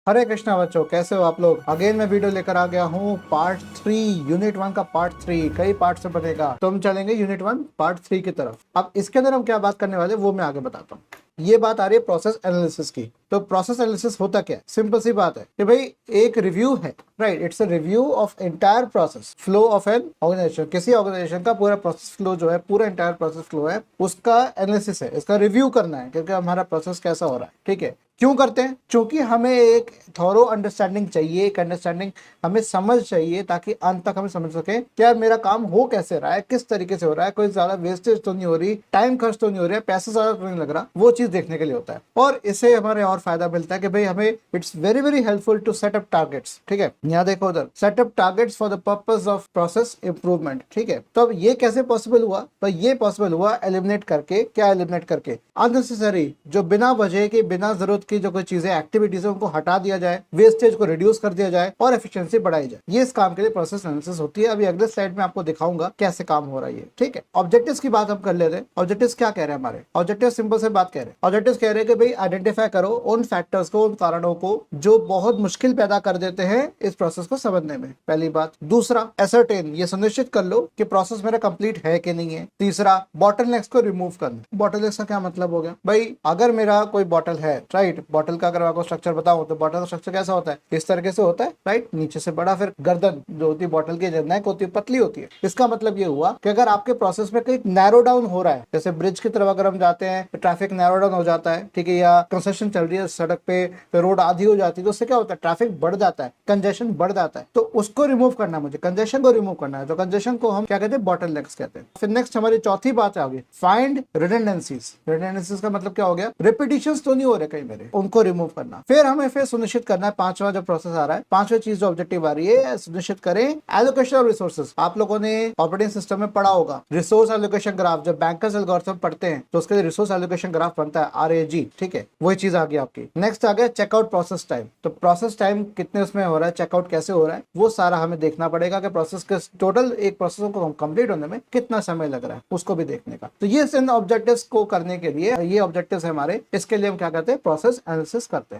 हरे कृष्णा बच्चों, कैसे हो आप लोग। अगेन मैं वीडियो लेकर आ गया हूँ पार्ट 3, यूनिट 1 का पार्ट 3 कई पार्ट से बनेगा, तो हम चलेंगे यूनिट 1 पार्ट 3 की तरफ। अब इसके अंदर हम क्या बात करने वाले वो मैं आगे बताता हूँ। ये बात आ रही है प्रोसेस एनालिसिस की। तो प्रोसेस एनालिसिस होता क्या है? सिंपल सी बात है कि भाई एक रिव्यू है, right. It's a review of entire process flow of an organization. किसी ऑर्गेनाइजेशन का पूरा प्रोसेस फ्लो जो है, पूरा एंटायर प्रोसेस फ्लो है, उसका एनालिसिस है, इसका रिव्यू करना है क्योंकि हमारा प्रोसेस कैसा हो रहा है। ठीक है, क्यों करते हैं? क्योंकि हमें एक थॉरो अंडरस्टैंडिंग चाहिए, एक अंडरस्टैंडिंग हमें समझ चाहिए, ताकि अंत तक हमें समझ सके कि यार मेरा काम हो कैसे रहा है, किस तरीके से हो रहा है, कोई ज्यादा वेस्टेज तो नहीं हो रही, टाइम खर्च तो नहीं हो रहा है, पैसा ज्यादा तो नहीं लग रहा। वो चीज देखने के लिए होता है। और इससे हमारे और फायदा मिलता है कि भाई हमें it's very very helpful to set up targets. ठीक है, यहाँ देखो उधर, set up targets for the purpose of process improvement. ठीक है, तो अब ये कैसे पॉसिबल हुआ? तो ये पॉसिबल हुआ एलिमिनेट करके। क्या एलिमिनेट करके? अननेसेसरी, जो बिना वजह की, बिना जरूरत की जो कोई चीजें, एक्टिविटीज है, उनको हटा दिया जाए, वेस्टेज को रिड्यूस कर दिया जाए और एफिशिएंसी बढ़ाई जाए। ये इस काम के लिए प्रोसेस एनालिसिस होती है। अभी अगले स्लाइड में आपको दिखाऊंगा कैसे काम हो रहा है ये। ठीक है, ऑब्जेक्टिव्स की बात हम कर लेते हैं। ऑब्जेक्टिव्स क्या कह रहे हैं हमारे? ऑब्जेक्टिव सिंपल से बात कह रहे हैं। ऑब्जेक्टिव्स कह रहे हैं कि भाई आइडेंटिफाई करो उन फैक्टर्स को, उन कारणों को जो बहुत मुश्किल पैदा कर देते हैं इस प्रोसेस को समझने में। पहली बात। दूसरा, एसरटेन, ये सुनिश्चित कर लो कि प्रोसेस मेरा कंप्लीट है कि नहीं है। तीसरा, बॉटलनेक्स को रिमूव करना। बॉटलनेक्स का क्या मतलब हो गया भाई? अगर मेरा कोई बॉटल है, राइट, बॉटल का अगर आपको स्ट्रक्चर बताऊं तो बॉटल का स्ट्रक्चर कैसा होता है? इस तरीके से होता है, राइट, नीचे से बड़ा, फिर गर्दन जो होती है बॉटल की, नेक होती है, पतली होती है। इसका मतलब ये हुआ कि अगर आपके प्रोसेस में कहीं नैरो डाउन हो रहा है, जैसे ब्रिज की तरफ अगर हम जाते हैं तो ट्रैफिक नैरो डाउन हो जाता है, ठीक है, या कंस्ट्रक्शन चल रही है सड़क पे, तो रोड आधी हो जाती है, तो उससे क्या होता है? ट्रैफिक बढ़ जाता है, कंजेशन बढ़ जाता है। तो उसको रिमूव करना है मुझे, कंजेशन को रिमूव करना है। तो कंजेशन को हम क्या कहते हैं? बॉटल नेक्स कहते हैं। फिर नेक्स्ट हमारी चौथी बात आ गई, फाइंड रिडंडेंसीज। रिडंडेंसीज का मतलब क्या हो गया? रिपीटिशंस तो नहीं हो रहे कहीं मेरे, उनको रिमूव करना। फिर हमें फिर सुनिश्चित करना है, पांचवा जो प्रोसेस आ रहा है, पांचवी चीज जो ऑब्जेक्टिव आ रही है, सुनिश्चित करें एलोकेशन ऑफ रिसोर्सेज। आप लोगों ने ऑपरेटिंग सिस्टम में पढ़ा होगा रिसोर्स एलोकेशन ग्राफ। जब बैंकर्स एल्गोरिथम पढ़ते हैं तो उसके लिए रिसोर्स एलोकेशन ग्राफ बनता है, RAG। ठीक है, वही चीज आ गई आपकी। नेक्स्ट आ गया चेकआउट प्रोसेस टाइम। तो प्रोसेस टाइम कितने उसमें हो रहा है, चेकआउट कैसे हो रहा है, वो सारा हमें देखना पड़ेगा कि प्रोसेस के टोटल एक प्रोसेस को कंप्लीट होने में कितना समय लग रहा है, उसको भी देखने का। तो ये इन ऑब्जेक्टिव्स को करने के लिए, ये ऑब्जेक्टिव्स हमारे, इसके लिए हम क्या करते हैं? प्रोसेस एनालिसिस करते हैं।